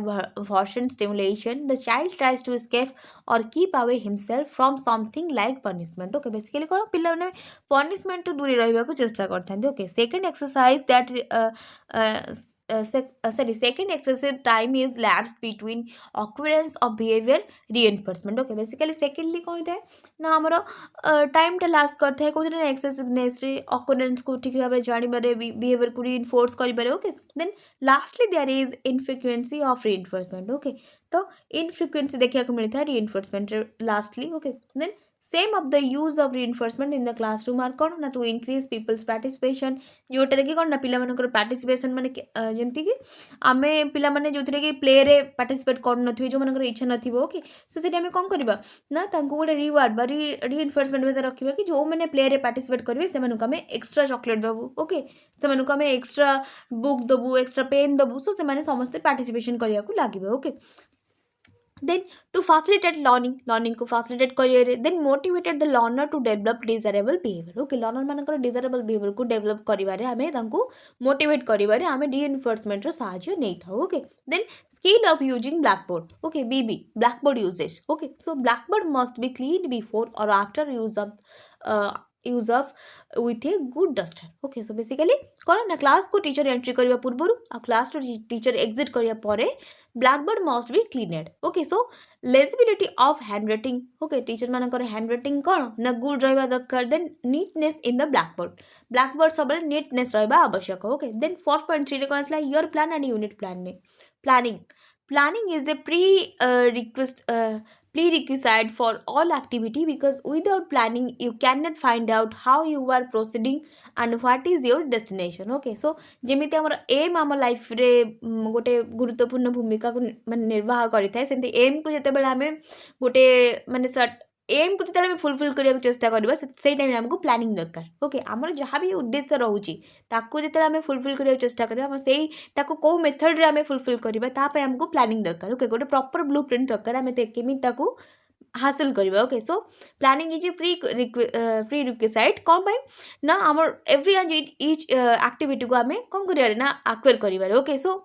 version stimulation the child tries to escape or keep away himself from something like punishment okay basically कौन पिला ने punishment to दूरी रहबा को चेष्टा करथांती okay second exercise that second excessive time is lapsed between occurrence of behavior reinforcement okay basically secondly कौन है ना हमरो टाइम टा लैप्स करथे है कोथि ना एक्सेसिवनेस रे occurrence को ठीक भाबरे जानि बारे बिहेवियर को reinforce करि बारे okay then lastly there is infrequency of reinforcement okay तो इनफ्रीक्वेंसी देखिया को मिलता है reinforcement रे lastly okay then some of the use of reinforcement in the classroom are कौन ना टू इंक्रीज पीपल्स पार्टिसिपेशन जोटारे कि कौन ना पिलामानकर पार्टिसिपेशन माने जेमती कि आमे पिलामाने जोथिरे कि प्ले रे पार्टिसिपेट कर नथिबे जो मानकर इच्छा नथिबो ओके सो सेटा आमे कोन करबा ना तांको गोटे रिवार्ड बा रिइनफोर्समेंट में रखिबा कि जो माने प्ले रे पार्टिसिपेट करबे से मानको आमे एक्स्ट्रा चॉकलेट दबु ओके से मानको आमे एक्स्ट्रा बुक दबु एक्स्ट्रा पेन दबु सो से माने समस्त पार्टिसिपेशन करिया को लागिबे okay then to facilitate learning को facilitate करिए then motivated the learner to develop desirable behavior okay learner मानकर desirable behavior को develop करिवारे हमें तांको motivate करिवारे हमें reinforcement रो साहाय्य नहीं था okay then skill of using blackboard okay bb blackboard usage okay so blackboard must be cleaned before or after use of with a good duster okay so basically कौन ना class को teacher entry करबा पूर्वरु आ class to teacher exit करिया परे blackboard must be cleaned okay so legibility of handwriting okay teacher मानकर handwriting कौन ना good रहबा दरकार then neatness in the blackboard सबले neatness रहबा आवश्यक okay then 4.3 रे कोन आसला year plan and unit plan ने planning is the prerequisite for all activity because without planning you cannot find out how you are proceeding and what is your destination okay so जेमिति हमर M हम life रे गोटे गुरुत्वपूर्ण भूमिका को माने निर्वाह करि थाए सेंति एम को जते बेला हमें गोटे माने एम को जते फुलफिल करिया को चेष्टा करबा से टाइम हमको प्लानिंग दरकार ओके हमर जहाँ भी उद्देश्य रहउची ताको जते हमें फुलफिल करिया को चेष्टा करबा हम सेही ताको को मेथड रे हमें फुलफिल करबा ता पे हमको प्लानिंग दरकार ओके गोटे प्रॉपर ब्लूप्रिंट दरकार हमें केमिति ताको हासिल करबा okay so planning is a pre requisite कौन पाई ना हमर एवरी इच एक्टिविटी को हमें कौन करिया ना एक्वायर करिबार ओके सो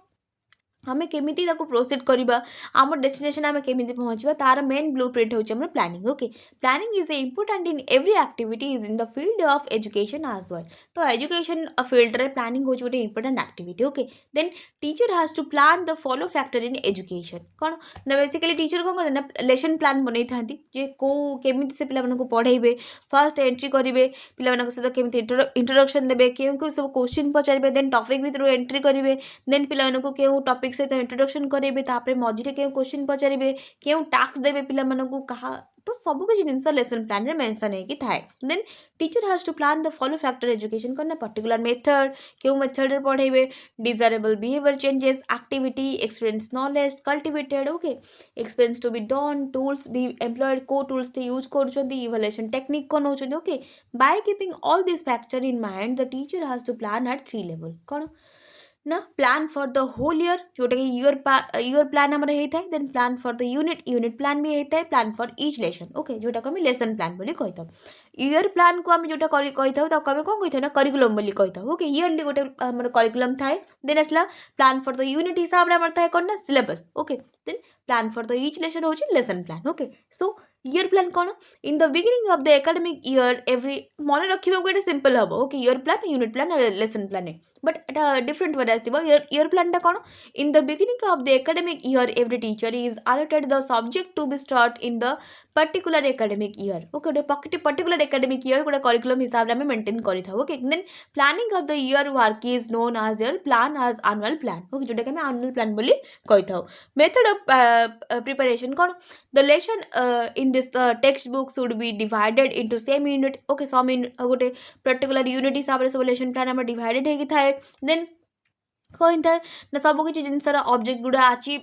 हमें केमिति ताको प्रोसीड करबा आम डेस्टिनेशन आम केमिति पहुँचबा तार मेन ब्लूप्रिंट होची हमर planning okay planning is important in every activity is in the field of education as well तो एजुकेशन फील्ड रे प्लानिंग होची गोटे important activity okay then teacher has to plan the follow factor in education कौन ना basically teacher कौन ना lesson plan बनै थांती जे को केमिति से पिला मानको पढ़ाइबे फर्स्ट एंट्री करिवे पिला मानको सहित केमिति इंट्रोडक्शन देबे केउ सब क्वेश्चन पचारिबे देन टॉपिक भितर एंट्री करिवे देन पिला मानको केउ टॉपिक सहित इंट्रोडक्शन करेंगे तापर मझे क्यों क्वेश्चन पचारे क्यों टास्क देवे पिलामानकु कहा तो सब किसी जिनस लेसन प्लान रे मेंशन है कि थाए then teacher has to plan the follow factor education करना पर्टिकुलर मेथड क्यों मेथड रे पढ़ेबे desirable behaviour changes activity experience knowledge cultivated okay experience to be done tools be employed को टूल्स ते यूज करूछंती इवैल्यूएशन टेक्निक कोन होछंती okay by keeping all this factor in mind the teacher has to plan at 3 level कोन ना plan for the whole year जोटा कि year plan हमर हेता है then plan for the unit plan भी हेता है plan for each lesson okay जोटा को हम लेसन प्लान बोली कहिता ईयर प्लान को हम जोटा कहिता त कबे कोन कहिता ना करिकुलम बोली कहिता ओके ईयरली गोटे हमर करिकुलम थाए देन असला प्लान फॉर द यूनिट हिसाब रे हमर थाए कोन ना syllabus okay then plan for the each lesson होची lesson plan okay so year plan कौन in the beginning of the academic year every मन रखा गोटे सिंपल हम okay year plan unit plan lesson plan but एटा different way आसो year plan कौन in the beginning of the academic year every teacher is allotted the subject to be start in the particular academic year okay गोटे particular academic year गोटे curriculum हिसाब से maintain करें okay then planning of the year work is known as year plan as annual plan okay जोटा कि annual plan बोली कही था मेथड ऑफ प्रिपरेशन कौन the lesson in this text book should be divided into same unit okay some गोटे particular unit हिसाब से सब लेसन प्लान हम डिवाइडेड होगी थाए देन कौन था ना सब किसी जिनसर ऑब्जेक्ट गुड़ा आची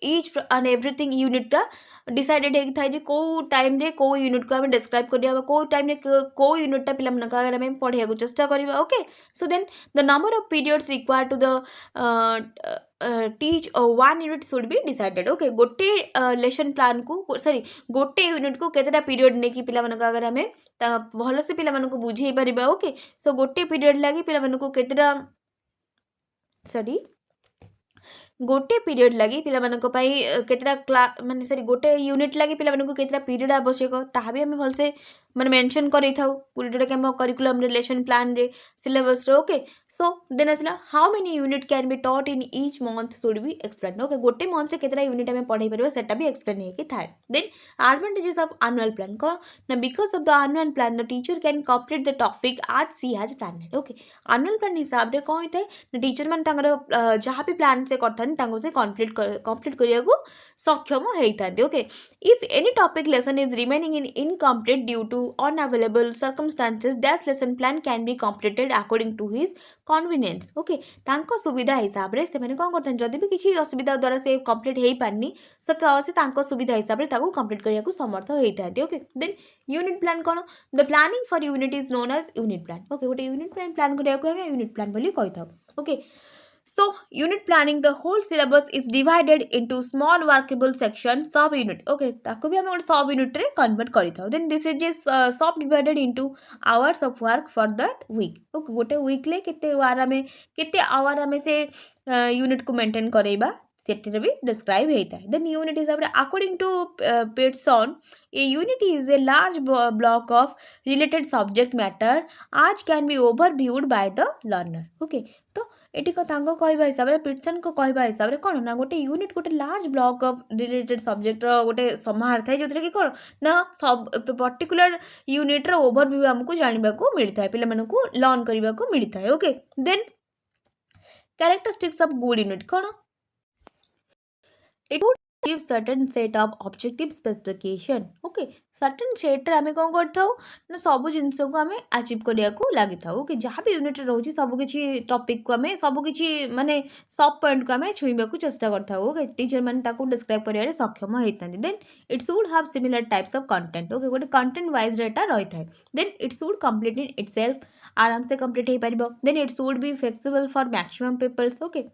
ईच एंड एवरीथिंग यूनिट का डिसाइडेड होगी थाए जे को टाइम रे को यूनिट को हम डिस्क्राइब करिया को टाइम रे को यूनिट टा पिला मन का अगर हम पढ़िया को चेष्टा करबा okay so then the number of periods required to the teach one unit should be decided okay गोटे लेसन प्लान को सॉरी गोटे यूनिट को केतेटा पीरियड ने कि पिला मन का अगर हमें भल से पिला मन को बुझे परिबा ओके सो गोटे पीरियड लागि पिला मन को केतेटा सॉरी गोटे पीरियड लगी पिला मानक पई केतरा क्लास माने सॉरी गोटे यूनिट लगी पिला मानक केतरा पीरियड आवश्यक ताहा भी हम भलसे माने मेंशन करै थाउ पूरी जोटा के हम करिकुलम रे लेसन प्लान रे सिलेबस रे ओके सो देन आसला how many unit can be taught in each month should be explain okay गोटे मंथ रे केतेटा यूनिट आमे पढ़ाई परिबा सेटा भी एक्सप्लेन हेकी थाए then advantages of annual plan को ना because of the annual plan the teacher can complete the topic as she has plan okay annual plan हिसाब रे कोन होइते ना टीचर मान तांगर जहाँ भी प्लान से करथान तांको से कंप्लीट करिया को सक्षम हेइतांते okay if any topic lesson is remaining in incomplete due to unavailable circumstances that lesson plan can be completed according to his convenience okay तांको सुविधा हिसाब रे से माने कोन करथान जदि भी किछि असुविधा द्वारा से कंप्लीट हेई पारनी से तांको सुविधा हिसाब रे ताको कंप्लीट करिया को समर्थ हेइथांती ओके देन यूनिट प्लान कोन the planning for unit is known as unit plan okay गोटे यूनिट प्लान करिया को हम यूनिट प्लान बोली कहिथाउ okay so unit planning the whole syllabus is divided into small workable section sub unit okay ताको भी हम ଗୋଟେ sub unit रे convert करिथाउ then this is just sub divided into hours of work for that week okay गोटे week ले केते hour हमें से unit को maintain करेबा सेटिरे भी describe हेता है then unit हिसाब रे according to Pearson a unit is a large block of related subject matter as can be overviewed by the learner okay तो एटी को तांको कहबा हिसाब रे पिटसन को कहबा हिसाब रे कोन ना गोटे यूनिट गोटे large block of related subject रो गोटे समाहार थाए जोथरे कि कोन ना सब पर्टिकुलर यूनिट रो ओवरव्यू हमको जानिबा को मिलता है पिले मानन को लर्न करिबा को मिलता है okay then characteristics of good unit कोन it would give certain set of objective specification okay certain set रे हमें कोन करथाउ ना सब जिंस को हमें अचीव करिया को लागि थाउ ओके जहां भी यूनिट रहउची सब किछि टॉपिक को हमें सब किछि माने सब पॉइंट को हमें छुइबा को चेष्टा करथाउ ओके टीचर माने ताको डिस्क्राइब करिया रे सक्षम हेइतांती then it should have similar types of content okay गोटे कंटेंट वाइज डेटा रही थाए then it should complete in itself आराम से कंप्लीट हे परिबो then it should be flexible for maximum pupils okay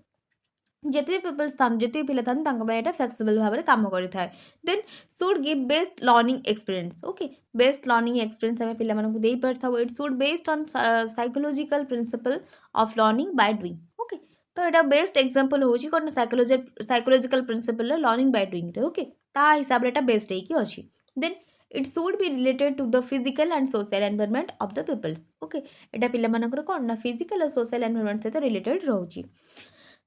जिते भी पीपल्स था जिते पिला था यहाँ फ्लेक्सिबल भाव में कम करें then should give best learning experience okay best learning experience आम पे दे पार it should based on psychological principle of learning by doing okay तो यहाँ बेस्ट एग्जांपल होची कौन psychological principle learning by doing रे ओके ता हिसाब रे बेस्ट है कि अच्छी then it should be related to the physical and social environment of the pupils okay यहाँ पे कौन ना फिजिकल और सोशल एनवायरनमेंट सहित related रोची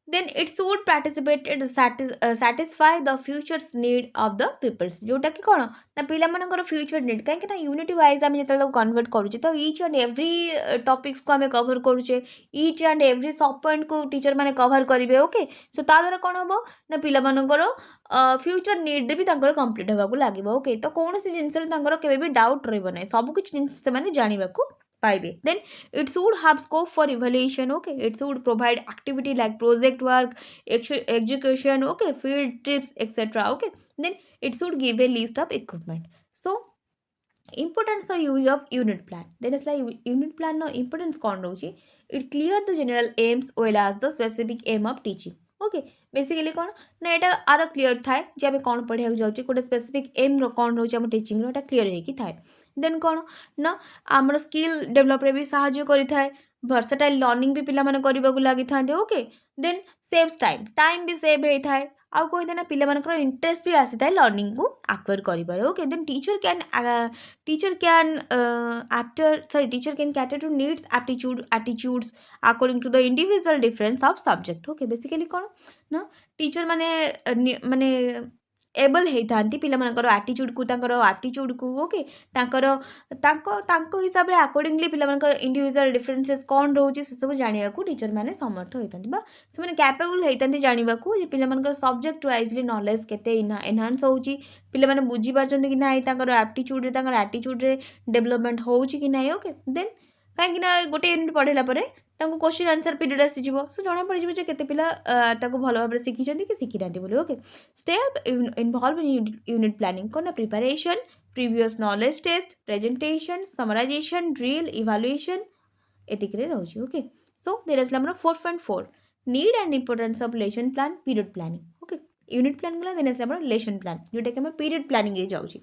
then it should participate satisfy the future's need of the peoples जोटा कि कोन ना पिला मनकर फ्यूचर नीड काहे कि ना यूनिटी वाइज हम जतले कन्वर्ट करूचे तो ईच एंड एवरी टॉपिक्स को हमें कवर करूचे ईच एंड एवरी सब पॉइंट को टीचर माने कवर करिवे ओके सो ता द्वारा कोन हबो ना पिला मनकर फ्यूचर नीड भी तांकर कंप्लीट होबा को लागिबो ओके तो कोनोसी जिंस रे तांकर केबे भी डाउट रहइबो नै सब कुछ जिंस से माने जानिबा को पाइबे then it should have scope for evaluation okay it should provide activity like project work execution okay field trips etc okay then it should give a list of equipment so importance of use of unit plan then is like unit plan no importance kon rochi it clear the general aims well as the specific aim of teaching okay basically कौन ना यहाँ are clear थाए जे आम कौन पढ़ा जाऊँ गोटे specific M कौन रोचे आम टीचिंग रो क्लीयर होगी थाए देन कौन ना आमर स्किल डेभलप भी साहाय्य करें वर्सटाइल लर्निंग भी पिला माने करबा को लागि थांदे ओके देन सेव्स टाइम भी सेव होई थाए आउ कहि ना पिला मानकर इंटरेस्ट भी आसी थाए लर्निंग को एक्वायर करिबार okay then teacher can cater to needs attitudes according to the individual difference of subject okay basically कोन ना टीचर माने एबल होती पिलामानकर आटीट्यूड को ओके हिसाब से अकॉर्डिंगली पिलामानकर इंडिविजुअल डिफरेंसेस कौन रोचे से सब जाना को टीचर मैंने समर्थ होता से कैपेबल होता जाना को पिलामानकर सब्जेक्ट वाइजली नॉलेज केते एनहांस होची पिला माने बुझी पारछन्ते कि नाही तांकर एटीट्यूड रे डेवलपमेंट होची कि नाही ओके देन कहीं गोटे यूनिट पढ़ेला परे तांको क्वेश्चन आंसर पीरियड आसीजिवो सो जଣା पड़ जे केते पिला ताको भलो भाबरे सिखिछन्ती कि सिखि नांती बोली okay step involve in unit planning कोना preparation previous knowledge test presentation summarisation drill evaluation एतिक रे रहउची okay so there is number 4.4 need and importance of lesson plan period planning okay unit plan गला then is number lesson plan जोटा कि हम period planning ए जाउची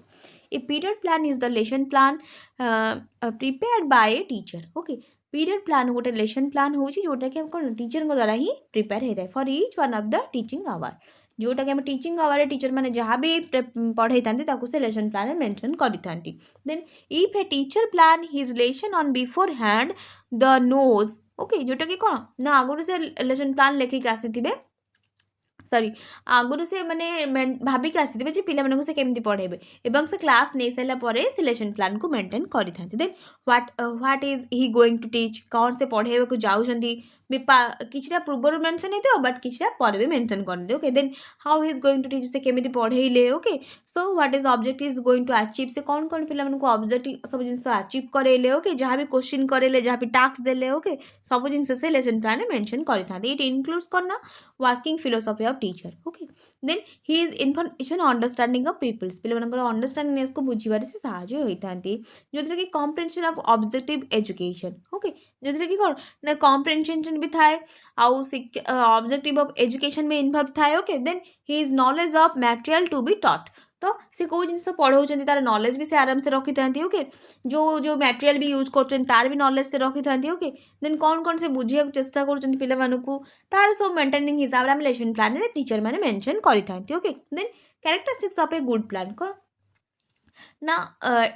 a period plan is the lesson plan prepared by a teacher okay period plan गोटे lesson plan होची जोटा कि हम कोन टीचर को द्वारा ही प्रिपेयर हेता for each one of the teaching hour जोटा कि हम टीचिंग आवर टीचर माने जहाँ भी पढ़ाई थांती ताको से लेसन प्लान में मेंशन करि थांती then if a teacher plan his lesson on beforehand the knows okay जोटा कि कौन ना आगुरी से लेसन प्लान लेखिक आसीथिबे सॉरी आगुरी से माने भाबिक आसीथिबे जे पिला मानकु से केमती पढ़ेबे एवं से क्लास नै सैला परे से लेसन प्लान को मेंटेन करि थांती then what is he going to teach कौन से पढ़ेबे को जाउछंती किछटा पूर्वर मेंशन हेतो बट किछटा पर भी मेंशन कर दे okay then how he is going to teach से केमिति पढ़ेइले okay so what is objective is going to achieve से कौन कौन पिला मानकु ऑब्जेक्टिव सब जिंस अचीव करेले ओके जहाँ भी क्वेश्चन करेले जहाँ भी टास्क देले ओके सब जिंस से लेसन प्लान में मेंशन करि थांती इट इंक्लूड्स करना working philosophy of teacher okay then he is information understanding of peoples पिला मानकर अंडरस्टैंडिंग को बुझिबारे से सहाय्य होइथांती जोथरे कि comprehension of objective education okay जोथरे कि कोन ना कॉम्प्रिहेंशन भी थाए आउ ऑब्जेक्टिव ऑफ एजुकेशन में इन्वॉल्व थाए okay then he is knowledge of material to be taught तो से कौ जिन पढ़ाऊँ तार नॉलेज भी से आराम से रखी था ओके जो जो मटेरियल भी यूज कर तार भी नॉलेज से रखी था ओके देन कौन से बुझे चेष्टा कर तार सब मेंटेनिंग हिसाब से लेसन प्लान में टीचर मैंने मेंशन करें okay then characteristics of a good plan कौन ना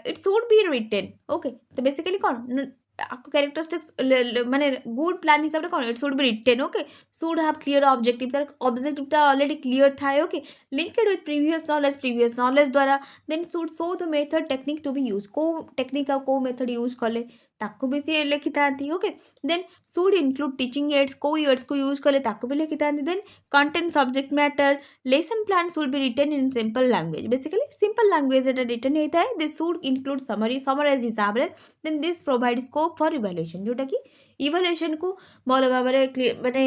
it should be written okay तो बेसिकली कौन आपको कैरेक्टरिस्टिक्स माने गुड प्लान हिसाब से कौन it should be written okay should have clear objective तार ऑब्जेक्टिव ऑलरेडी क्लियर था okay linked with previous knowledge द्वारा then should show the method technique to be use को टेक्निक को मेथड यूज कले ताको भी सी लिखि थांती okay then should include teaching aids को एड्स को यूज कले ताको भी लिखि थांती then content subject matter lesson plan should be written in simple language basically simple language एटा रिटन होता है दिस शुड इंक्लूड समराइज हिसाब रे then this provide scope for evaluation जोटा कि इवैल्यूएशन को भल भाव में माने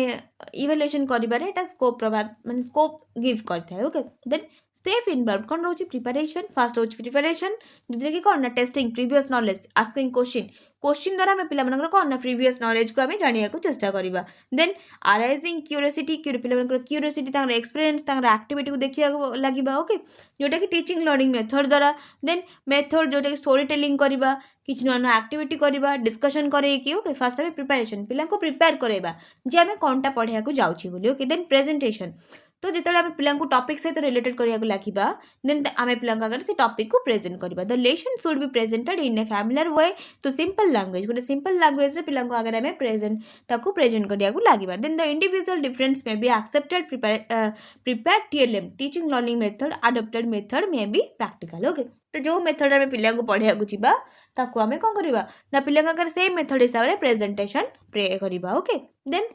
इवैल्यूएशन करिबारे एटा स्कोप प्रभाव माने स्कोप गिव करता है ओके देन स्टेप इनवॉल्व कौन रोचे प्रिपरेशन फास्ट रोचे प्रिपरेशन दूसरे कि कौन ना testing previous knowledge asking question द्वारा आम पे कौन ना प्रीवियस नॉलेज को आम जाना चेष्टा करवा देन अराइजिंग क्यूरियोसिटी पे क्यूरियोसिटी एक्सपीरियंस एक्टिविटी को देखा लगे ओके जोटा कि टीचिंग लर्निंग मेथड द्वारा देन मेथड जोटा कि स्टोरी टेलिंग करवा किसी नुआ नुआ एक्टिविटी करवा डिस्कशन करके ओके फास्ट आम प्रिपरेशन पिला प्रिपेयर करवा जे आम कौनटा पढ़ाया जाऊँगी बोली ओके देन प्रेजेंटेशन तो जिते आम पिला टॉपिक सहित रिलेटेड करा लगे देन आम पिला से टॉपिक को प्रेजेंट करवा the lesson should be presented in a familiar way to simple language गोटे सिंपल लैंग्वेज पिला आगे आम प्रेजेंट करा लगे then the individual difference may be accepted prepare TLM teaching learning method adopted method may be practical okay तो जो method आम पिला पढ़ाया जावा आम कौन करवा ना पिला सेम मेथड हिसाब से प्रेजेंटेशन करवा ओके देन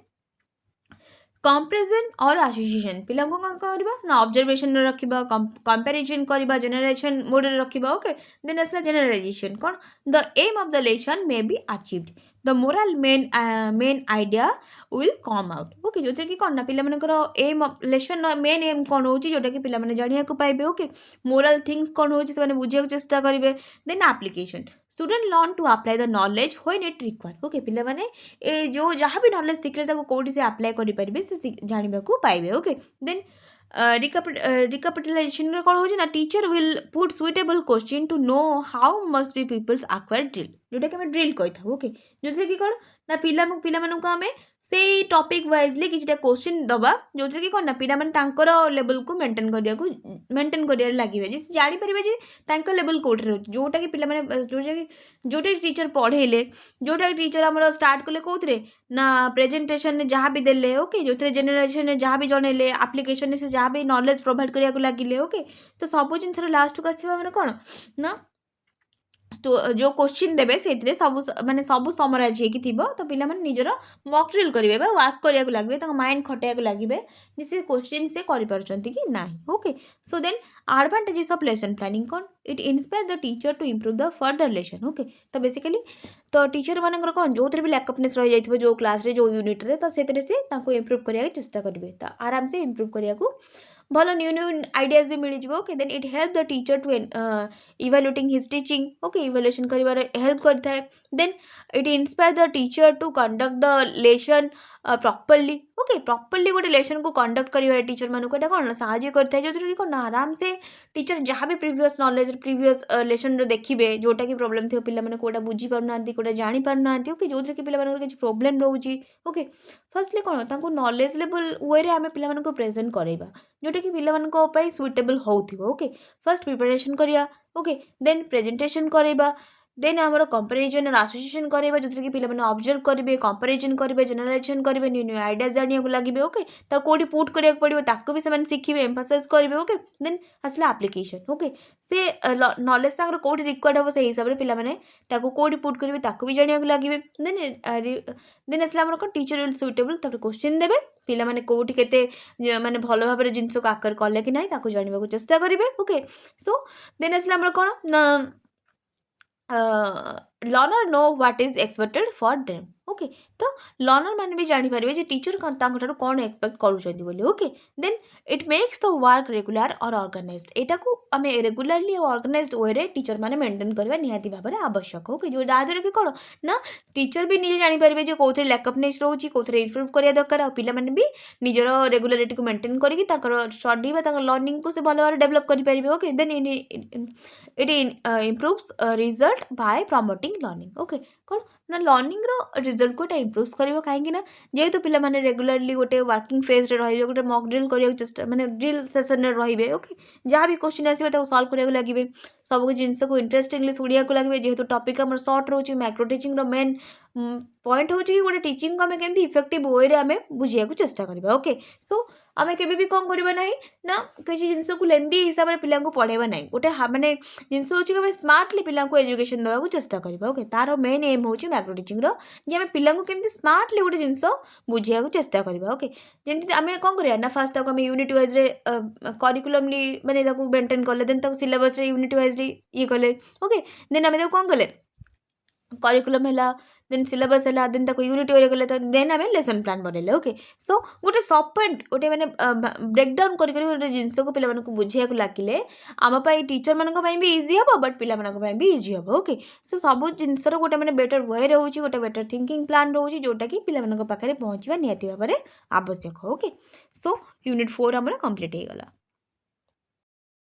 कंपैरिजन और एसोसिएशन पिला को कौन करवा ना ऑब्जर्वेशन रखा कंपैरिजन करवा जनरेशन मोड रखा ओके देन आसला जनरलाइजेशन कौन the aim of the lesson may be achieved the moral main idea will come out okay जो कि कौन ना पिला aim of lesson main aim कौन हो जोटा कि पिला जाना पाइबे ओके मोरल थिंग्स कौन हो बुझे चेष्टा करेंगे then application student learn to apply the knowledge when it require okay पिला माने ए जो जहाँ भी नॉलेज शिखले कौटी से अप्लाई करेंगे से जाना पाइबे ओके देन रिकैपिटुलेशन कौन हो ना teacher will put suitable question to know how must be pupils acquire drill जोटा कि ड्रिल कही था ओके जो कि कौन ना पिला आम से टॉपिक वाइजली किसी क्वेश्चन दबा जो कि कौन ना पिला लेवल को मेंटेन कर लगे जिस जापर लेवल कौटे रोचे जोटा कि पिला जोटा टीचर पढ़ेले जोटा टीचर आम स्टार्ट कले कौन ना प्रेजेंटेशन जहाँ भी देले ओके जो जनरलाइजेशन जहाँ भी जनइले आप्लिकेशन से जहाँ भी नॉलेज प्रोवाइड करने लगे ओके तो सब जिन लास्ट को आसवा मैंने कौन ना जो क्वेश्चन देवे से सब माने सब समराइज हो तो पिला माने निजर मॉक ड्रिल करेंगे वर्क करने लगे माइंड खटाइक लगे जिस क्वेश्चन से करें कि ना okay so then advantages of lesson planning कौन it inspire the teacher to improve the further lesson okay तो बेसिकली तो टीचर मानकर कौन जो भी लैकअपनेस रही जाइए जो क्लास रे जो यूनिट रे तो से इम्प्रूव करने चेष्टा करेंगे तो आराम से इम्प्रूव करने भल न्यू न्यू आइडियाज भी मिल जाए okay then it help the teacher to evaluating his teaching okay evaluation कर हेल्प करता है then it inspire the teacher to conduct the lesson properly okay properly गोटे लेसन को कंडक्ट कर टीचर मानक कौन साहय करता है जो कि कौन आराम से टीचर जहाँ भी प्रीवियस नॉलेज प्रीवियस लेसन देखिए जोटा कि प्रोब्लेम थी पे कौटा बुझीपार कौटा जापार ओके जो कि किसी प्रोब्लेम रोचे ओके फर्स्टली कौन नॉलेज लेवल वे आम पे प्रेजेंट करवा जोटा कि पिला सुइटेबल हो ओके फर्स्ट प्रिपरेशन करिया ओके देन प्रेजेंटेशन करवा देन आमर कंपेरिजन और एसोसिएशन करवा जो कि पिला माने ऑब्जर्व करेंगे कंपेरिजन करेंगे जनरलाइजेशन करेंगे न्यू न्यू आइडियाज जानिया लगे ओके तो कौटी पुट करा पड़ो ताको भी से शिखे एम्फासाइज करेंगे ओके देन आसला एप्लिकेशन ओके से नॉलेज तांकर कौटी रिक्वायर्ड हम से हिसाब से पिला माने ताको कौटी पुट करेंगे ताको भी जानिया लगे देन आसला आमर कौन टीचर विल सुइटेबल तब क्वेश्चन देवे पिला माने कौटी केते माने भल भाव जिनस को आकर कले कि ना ताको जानवा को चेष्टा करेंगे ओके सो देन आसला आमर कौन learner know what is expected for them okay तो लर्नर मैंने भी जानीपर जे टीचर कौन एक्सपेक्ट करूँ okay then it makes the work regular और ऑर्गेनाइज्ड एटा को आम रेगुलारली ऑर्गेनाइज्ड वे रे टीचर मैंने मेंटेन करवा निहाती भाव में आवश्यक ओके जो द्वारा कि कौन ना टीचर भी निजे जानीपर जो कौन लैकअपनेस रोचे कौन इम्प्रूव करवा दरकार आ पाने भी निजर रेगुलारिटी को मेंटेन करके स्टडी लर्निंग को से भल भाव डेभलप करेंगे okay then it improves result by promoting learning okay कौन ना लर्निंग रिजल्ट को इम्प्रूव कर कहीं जेहेतु पिला माने रेगुलारली गोटे वर्किंग फेज रे रहिबे गोटे मॉक ड्रिल करिया चेष्टा माने ड्रिल सेशन रे रहिबे ओके जहाँ भी क्वेश्चन आसीबे ताको सॉल्व करिया लगे सब जिनस को इंटरेस्टिंगली शुणिया लगे जेहेतु टॉपिक हमर शॉर्ट रोचे माइक्रो टीचिंग रो मेन पॉइंट हो कि गोटे टीचिंग को आम केमती इफेक्टिव वे रे आम बुझिया चेष्टा करबा ओके सो आम केबे भी कौन करबा नहीं ना किसी जिनस को लेंदी हिसाब से पिला पढ़ेबा नहीं गोटे माने जिनस होची कि स्मार्टली पिला एजुकेशन देवा चेष्टा करबा ओके तार मेन एम होची माइक्रो टीचिंग रो जे आम पिला केमती स्मार्टली गोटे जिनस बुझिया चेष्टा करबा ओके जेमती आम कौन करिया ना फास्ट ताको आम यूनिट वाइज रे करिकुलमली माने ताको मेंटेन करले देन ताको सिलेबस रे यूनिट वाइज रे ये कले ओके देन आम कौन कले करिकुलम है देन सिलेबस है देन तक यूनिट वे गले देन आम लेसन प्लान बनइले ओके सो गोटे सब पॉइंट गोटे मैंने ब्रेकडाउन कर गोटे जिनस को पिला बुझे लगे आमपाई टीचर मान भी इजी हम बट पिला भी इजी हम ओके सो सब जिनसर गोटे मैंने बेटर वे रोचे गोटे बेटर थिंकिंग प्लान रोचे जोटा कि पिला पाखे पहुँचवा निहाती भाव में आवश्यक ओके सो यूनिट 4 आम कंप्लीट हो गला।